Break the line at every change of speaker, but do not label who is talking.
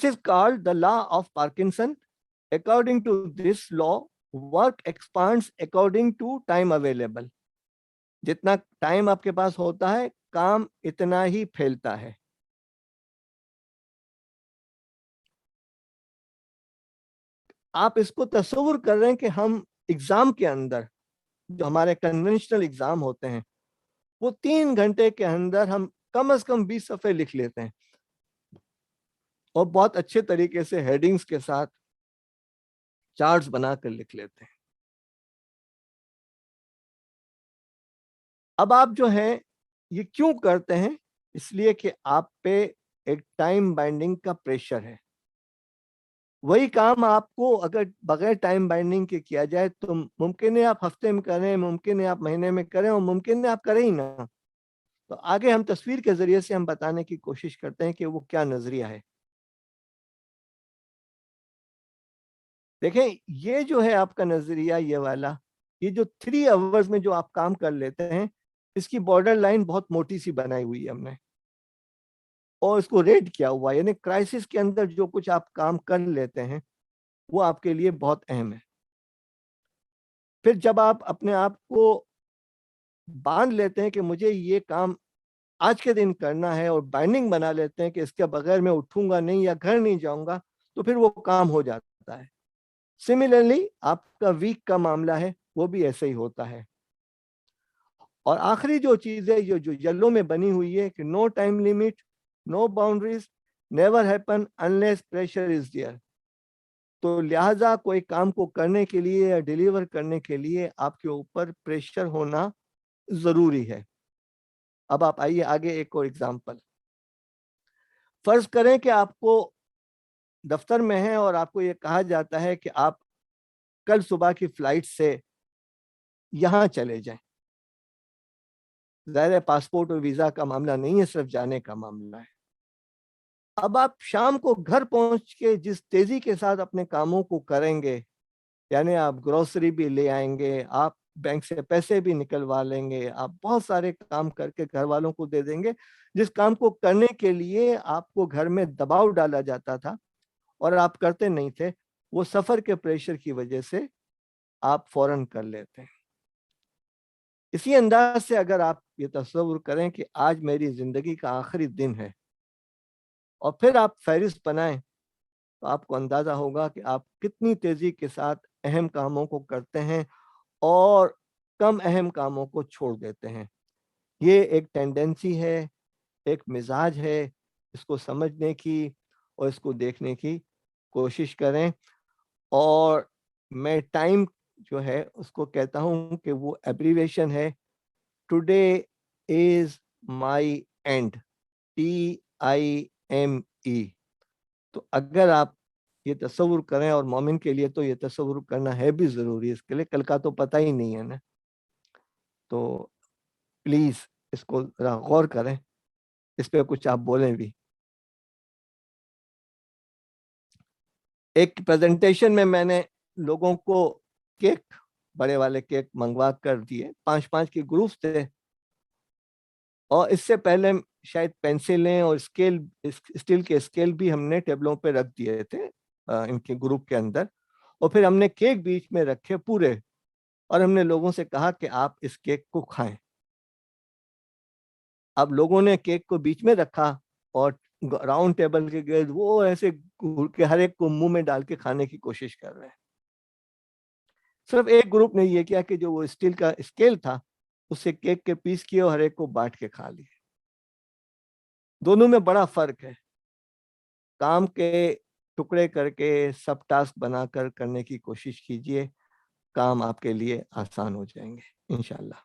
is called the law of Parkinson. According to this law, work expands according to time available. जितना time आपके पास होता है, काम इतना ही फैलता है. आप इसको तस्वुर कर रहे हैं कि हम एग्जाम के अंदर, जो हमारे कन्वेंशनल एग्जाम होते हैं, वो 3 घंटे के अंदर हम कम से कम 20 सफ़े लिख लेते हैं और बहुत अच्छे तरीके से हेडिंग्स के साथ चार्ट्स बनाकर लिख लेते हैं. अब आप जो है ये क्यों करते हैं? इसलिए कि आप पे एक टाइम बाइंडिंग का प्रेशर है. वही काम आपको अगर बगैर टाइम बाइंडिंग के किया जाए तो मुमकिन है आप हफ्ते में करें, मुमकिन है आप महीने में करें और मुमकिन है आप करें ही ना. तो आगे हम तस्वीर के जरिए से हम बताने की कोशिश करते हैं कि वो क्या नजरिया है. देखें, ये जो है आपका नजरिया, ये वाला, ये जो 3 आवर्स में जो आप काम कर लेते हैं, इसकी बॉर्डर लाइन बहुत मोटी सी बनाई हुई है हमने और इसको रेट किया हुआ है. यानी क्राइसिस के अंदर जो कुछ आप काम कर लेते हैं वो आपके लिए बहुत अहम है. फिर जब आप अपने आप को बांध लेते हैं कि मुझे ये काम आज के दिन करना है और बाइंडिंग बना लेते हैं कि इसके बगैर मैं उठूंगा नहीं या घर नहीं जाऊंगा, तो फिर वो काम हो जाता है. सिमिलरली आपका वीक का मामला है, वो भी ऐसे ही होता है. और आखिरी जो चीज है, जो येलो में बनी हुई है कि no time limit, no boundaries, never happen unless pressure is there. तो लिहाजा कोई काम को करने के लिए या डिलीवर करने के लिए आपके ऊपर प्रेशर होना जरूरी है. अब आप आइए आगे एक और एग्जांपल. फर्ज करें कि आपको दफ्तर में है और आपको ये कहा जाता है कि आप कल सुबह की फ्लाइट से यहां चले जाएं. ज़ाहिर है पासपोर्ट और वीजा का मामला नहीं है, सिर्फ जाने का मामला है. अब आप शाम को घर पहुंच के जिस तेजी के साथ अपने कामों को करेंगे, यानी आप ग्रोसरी भी ले आएंगे, आप बैंक से पैसे भी निकलवा लेंगे, आप बहुत सारे काम करके घर वालों को दे देंगे. जिस काम को करने के लिए आपको घर में दबाव डाला जाता था और आप करते नहीं थे, वो सफर के प्रेशर की वजह से आप फौरन कर लेते हैं. इसी अंदाज से अगर आप ये तस्वुर करें कि आज मेरी जिंदगी का आखिरी दिन है और फिर आप फहरिस्त बनाएं, तो आपको अंदाजा होगा कि आप कितनी तेजी के साथ अहम कामों को करते हैं और कम अहम कामों को छोड़ देते हैं. ये एक टेंडेंसी है, एक मिजाज है. इसको समझने की और इसको देखने की कोशिश करें. और मैं टाइम जो है उसको कहता हूं कि वो एब्रीवेशन है, today is my and, TIME. तो अगर आप ये तस्वुर करें, और मोमिन के लिए तो ये तस्वुर करना है भी जरूरी, इसके लिए कल का तो पता ही नहीं है ना. तो प्लीज इसको जरा गौर करें, इस पे कुछ आप बोलें भी. एक प्रेजेंटेशन में मैंने लोगों को केक, बड़े वाले केक मंगवा कर दिए. 5-5 के ग्रुप्स थे और इससे पहले शायद पेंसिलें और स्टील के स्केल भी हमने टेबलों पे रख दिए थे इनके ग्रुप के अंदर. और फिर हमने केक बीच में रखे पूरे और हमने लोगों से कहा कि आप इस केक को खाएं. अब लोगों ने केक को बीच में रखा और राउंड टेबल के गिर्द वो ऐसे घूर के हर एक को मुंह में डाल के खाने की कोशिश कर रहे हैं. सिर्फ एक ग्रुप ने ये किया कि जो वो स्टील का स्केल था उससे केक के पीस किए और हर एक को बांट के खा लिए. दोनों में बड़ा फर्क है. काम के टुकड़े करके सब टास्क बनाकर करने की कोशिश कीजिए, काम आपके लिए आसान हो जाएंगे इंशाल्लाह.